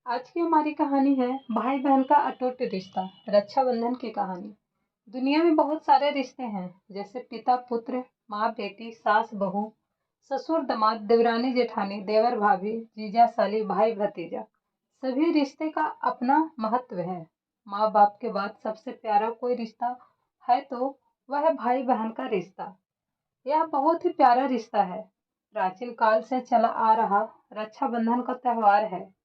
आज की हमारी कहानी है भाई बहन का अटूट रिश्ता। रक्षाबंधन की कहानी। दुनिया में बहुत सारे रिश्ते हैं, जैसे पिता पुत्र, माँ बेटी, सास बहू, ससुर दामाद, देवरानी जेठानी, देवर भाभी, जीजा साली, भाई भतीजा। सभी रिश्ते का अपना महत्व है। माँ बाप के बाद सबसे प्यारा कोई रिश्ता है तो वह है भाई बहन का रिश्ता। यह बहुत ही प्यारा रिश्ता है। प्राचीन काल से चला आ रहा रक्षाबंधन का त्योहार है।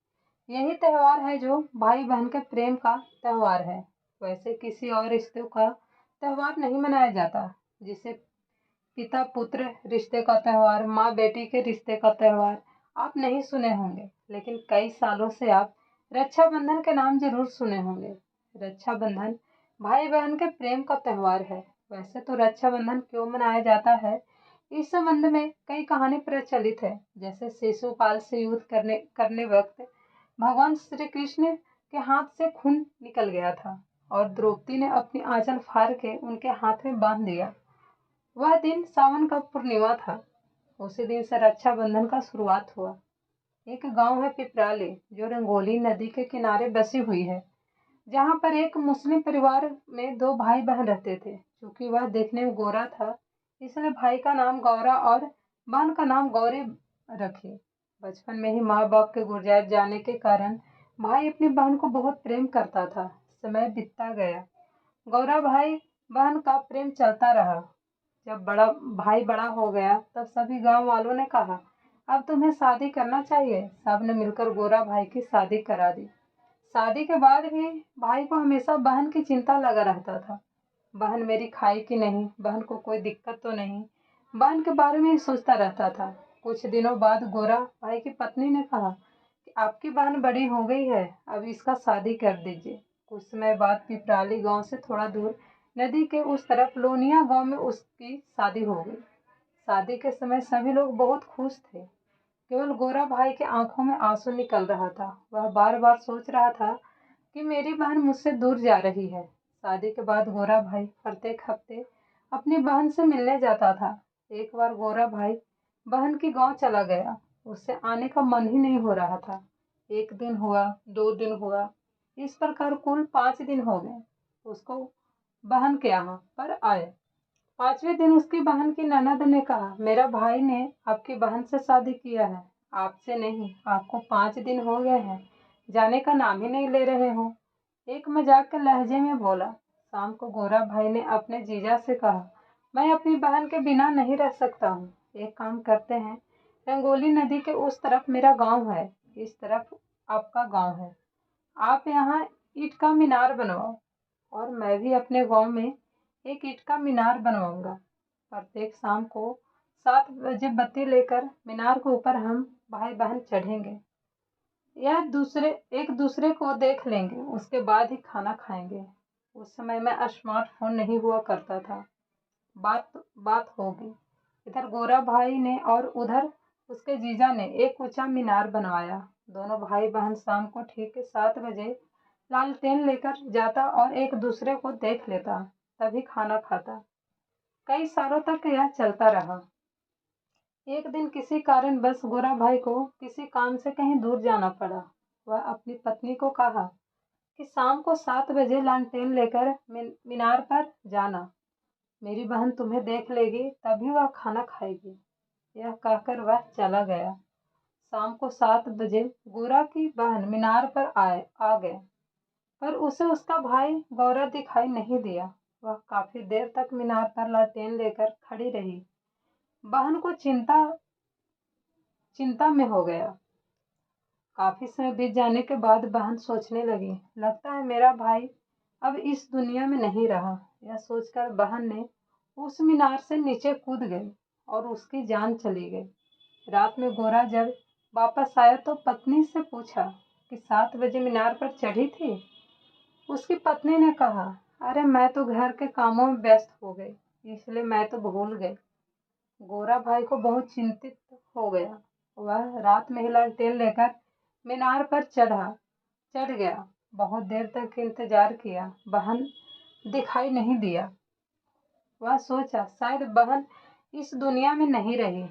यही त्योहार है जो भाई बहन के प्रेम का त्योहार है। वैसे किसी और रिश्ते का त्योहार नहीं मनाया जाता, जिसे पिता पुत्र रिश्ते का त्योहार, माँ बेटी के रिश्ते का त्योहार आप नहीं सुने होंगे, लेकिन कई सालों से आप रक्षाबंधन के नाम जरूर सुने होंगे। रक्षाबंधन भाई बहन के प्रेम का त्योहार है। वैसे तो रक्षाबंधन क्यों मनाया जाता है, इस संबंध में कई कहानी प्रचलित है। जैसे शिशुपाल से युद्ध करने वक्त भगवान श्री कृष्ण के हाथ से खून निकल गया था और द्रौपदी ने अपनी आंचल फाड़ के उनके हाथ में बांध दिया। वह दिन सावन का पूर्णिमा था। उसी दिन से रक्षाबंधन का शुरुआत हुआ। एक गांव है पिपराली, जो रंगोली नदी के किनारे बसी हुई है, जहां पर एक मुस्लिम परिवार में दो भाई बहन रहते थे। क्योंकि वह देखने में गोरा था, इसलिए भाई का नाम गौरा और बहन का नाम गौरी रखे। बचपन में ही माँ बाप के गुजर जाने के कारण भाई अपनी बहन को बहुत प्रेम करता था। समय बीतता गया, गौरा भाई बहन का प्रेम चलता रहा। जब बड़ा भाई बड़ा हो गया, तब सभी गांव वालों ने कहा, अब तुम्हें शादी करना चाहिए। सबने मिलकर गोरा भाई की शादी करा दी। शादी के बाद भी भाई को हमेशा बहन की चिंता लगा रहता था। बहन मेरी खाई कि नहीं, बहन को कोई दिक्कत तो नहीं, बहन के बारे में ही सोचता रहता था। कुछ दिनों बाद गोरा भाई की पत्नी ने कहा कि आपकी बहन बड़ी हो गई है, अब इसका शादी कर दीजिए। कुछ समय बाद पिपराली गांव से थोड़ा दूर नदी के उस तरफ लोनिया गांव में उसकी शादी हो गई। शादी के समय सभी लोग बहुत खुश थे। केवल गोरा भाई के आंखों में आंसू निकल रहा था। वह बार बार सोच रहा था कि मेरी बहन मुझसे दूर जा रही है। शादी के बाद गोरा भाई प्रत्येक हफ्ते अपनी बहन से मिलने जाता था। एक बार गोरा भाई बहन की गांव चला गया। उससे आने का मन ही नहीं हो रहा था। एक दिन हुआ, 2 दिन हुआ, इस प्रकार कुल 5 दिन हो गए उसको बहन के यहाँ पर आए। 5वें दिन उसकी बहन की ननद ने कहा, मेरा भाई ने आपकी बहन से शादी किया है, आपसे नहीं। आपको 5 दिन हो गए हैं, जाने का नाम ही नहीं ले रहे हो। एक मजाक के लहजे में बोला। शाम को गोरा भाई ने अपने जीजा से कहा, मैं अपनी बहन के बिना नहीं रह सकता हूँ। एक काम करते हैं, रंगोली नदी के उस तरफ मेरा गांव है, इस तरफ आपका गांव है। आप यहाँ ईंट का मीनार बनवाओ और मैं भी अपने गांव में एक ईंट का मीनार बनवाऊंगा। प्रत्येक शाम को 7 बजे बत्ती लेकर मीनार के ऊपर हम भाई बहन चढ़ेंगे। यह एक दूसरे को देख लेंगे, उसके बाद ही खाना खाएंगे। उस समय में स्मार्टफोन नहीं हुआ करता था। बात बात होगी। इधर गोरा भाई ने और उधर उसके जीजा ने एक ऊंचा मीनार बनवाया। दोनों भाई बहन शाम को ठीक 7 बजे लालटेन लेकर जाता और एक दूसरे को देख लेता, तभी खाना खाता। कई सालों तक यह चलता रहा। एक दिन किसी कारणवश गोरा भाई को किसी काम से कहीं दूर जाना पड़ा। वह अपनी पत्नी को कहा कि शाम को 7 बजे लालटेन लेकर मीनार पर जाना। मेरी बहन तुम्हें देख लेगी, तभी वह खाना खाएगी। यह कहकर वह चला गया। शाम को 7 बजे गोरा की बहन मीनार पर आ गए, पर उसे उसका भाई गौरा दिखाई नहीं दिया। वह काफी देर तक मीनार पर लालटेन लेकर खड़ी रही। बहन को चिंता में हो गया। काफी समय बीत जाने के बाद बहन सोचने लगी, लगता है मेरा भाई अब इस दुनिया में नहीं रहा। यह सोचकर बहन ने उस मीनार से नीचे कूद गई और उसकी जान चली गई। रात में गोरा जब वापस आया तो पत्नी से पूछा कि 7 बजे मीनार पर चढ़ी थी। उसकी पत्नी ने कहा, अरे मैं तो घर के कामों में व्यस्त हो गई, इसलिए मैं तो भूल गई। गोरा भाई को बहुत चिंतित हो गया। वह रात में ही लालटेन लेकर मीनार पर चढ़ गया। बहुत देर तक इंतजार किया, बहन दिखाई नहीं दिया। वह सोचा शायद बहन इस दुनिया में नहीं रही।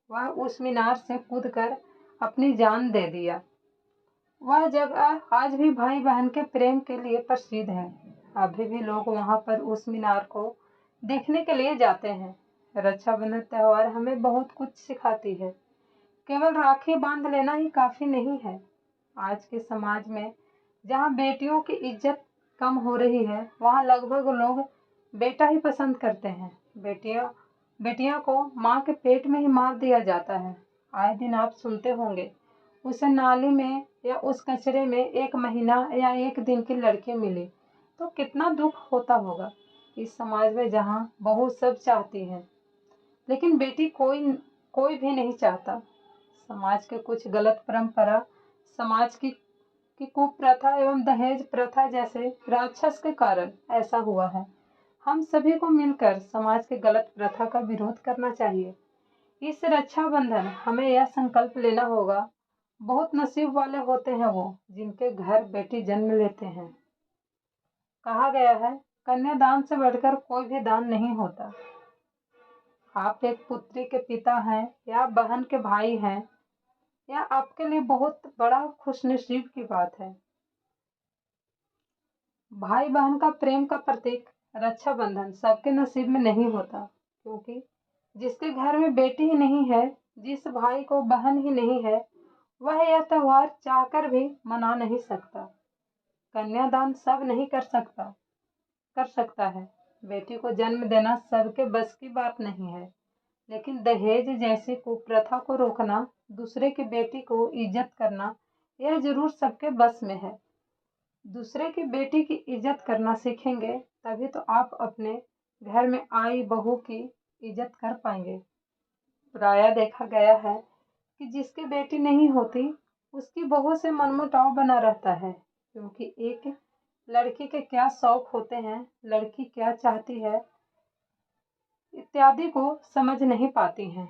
वह उस मीनार से कूदकर अपनी जान दे दिया। वह जगह आज भी भाई बहन के प्रेम के लिए प्रसिद्ध है। अभी भी लोग वहां पर उस मीनार को देखने के लिए जाते हैं। रक्षाबंधन त्योहार हमें बहुत कुछ सिखाती है। केवल राखी बांध लेना ही काफी नहीं है। आज के समाज में जहाँ बेटियों की इज्जत कम हो रही है, वहाँ लगभग लोग बेटा ही पसंद करते हैं। बेटियां को माँ के पेट में ही मार दिया जाता है। आए दिन आप सुनते होंगे, उस नाली में या उस कचरे में 1 महीना या 1 दिन की लड़की मिली तो कितना दुख होता होगा। इस समाज में जहाँ बहू सब चाहती है, लेकिन बेटी कोई भी नहीं चाहता। समाज के कुछ गलत परंपरा, समाज की कुप्रथा एवं दहेज प्रथा जैसे राक्षस के कारण ऐसा हुआ है। हम सभी को मिलकर समाज के गलत प्रथा का विरोध करना चाहिए। इस रक्षाबंधन हमें यह संकल्प लेना होगा, बहुत नसीब वाले होते हैं वो जिनके घर बेटी जन्म लेते हैं। कहा गया है, कन्यादान से बढ़कर कोई भी दान नहीं होता। आप एक पुत्री के पिता हैं या बहन के भाई हैं, यह आपके लिए बहुत बड़ा खुशनसीब की बात है। भाई बहन का प्रेम का प्रतीक रक्षाबंधन सबके नसीब में नहीं होता, क्योंकि जिसके घर में बेटी ही नहीं है, जिस भाई को बहन ही नहीं है, वह यह त्योहार चाहकर भी मना नहीं सकता। कन्यादान सब नहीं कर सकता है। बेटी को जन्म देना सबके बस की बात नहीं है, लेकिन दहेज जैसी कुप्रथा को रोकना, दूसरे की बेटी को इज्जत करना, यह जरूर सबके बस में है। दूसरे की बेटी की इज्जत करना सीखेंगे, तभी तो आप अपने घर में आई बहू की इज्जत कर पाएंगे। प्रायः देखा गया है कि जिसकी बेटी नहीं होती, उसकी बहू से मनमुटाव बना रहता है, क्योंकि एक लड़की के क्या शौक होते हैं, लड़की क्या चाहती है, इत्यादि को समझ नहीं पाती हैं।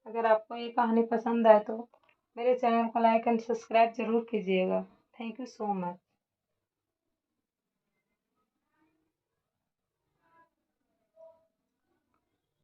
अगर आपको ये कहानी पसंद आए तो मेरे चैनल को लाइक एंड सब्सक्राइब जरूर कीजिएगा। Thank you so much.